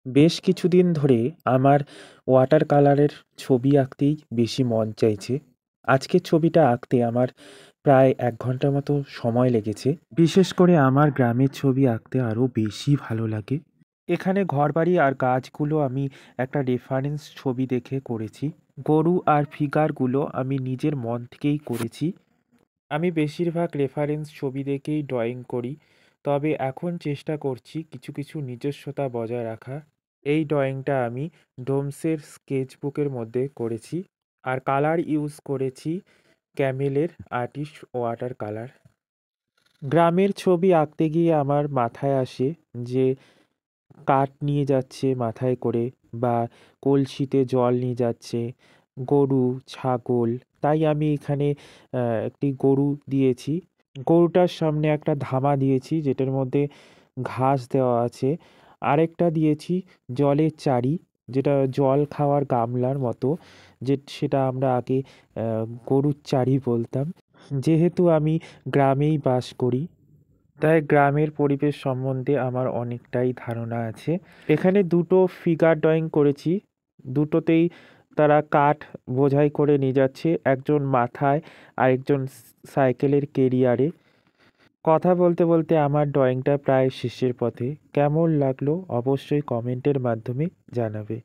বেশ কিছুদিন ধরে আমার ওয়াটার কালারের ছবি আঁকতেই বেশি মন চাইছে। আজকের ছবিটা আঁকতে আমার প্রায় ১ ঘন্টার মতো সময় লেগেছে। বিশেষ করে আমার গ্রামের ছবি আঁকতে আরও বেশি ভালো লাগে। এখানে ঘরবাড়ি আর গাছগুলো আমি একটা রেফারেন্স ছবি দেখে করেছি। গরু আর ফিগারগুলো আমি নিজের মন থেকেই করেছি। আমি বেশিরভাগ রেফারেন্স ছবি দেখেই ড্রয়িং করি, তবে এখন চেষ্টা করছি কিছু কিছু নিজস্বতা বজায় রাখা। এই ড্রয়িংটা আমি ডোমসের স্কেচবুকের মধ্যে করেছি, আর কালার ইউজ করেছি ক্যামেলের আর্টিস্ট ওয়াটার কালার। গ্রামের ছবি আঁকতে গিয়ে আমার মাথায় আসে যে কাঠ নিয়ে যাচ্ছে মাথায় করে, বা কলসিতে জল নিয়ে যাচ্ছে গরু, ছাগল। তাই আমি এখানে একটি গরু দিয়েছি। গরুটার সামনে একটা ধামা দিয়েছি যেটার মধ্যে ঘাস দেওয়া আছে। আরেকটা দিয়েছি জলের চারি, যেটা জল খাওয়ার গামলার মতো, সেটা আমরা আগে গরুর চারি বলতাম। যেহেতু আমি গ্রামেই বাস করি, তাই গ্রামের পরিবেশ সম্বন্ধে আমার অনেকটাই ধারণা আছে। এখানে দুটো ফিগার ড্রয়িং করেছি, দুটোতেই তারা কাঠ বোঝাই করে নিয়ে যাচ্ছে, একজন মাথায় আর একজন সাইকেলের কেরিয়ারে। কথা বলতে বলতে আমার ড্রয়িংটা প্রায় শেষের পথে। কেমন লাগলো অবশ্যই কমেন্টের মাধ্যমে জানাবে।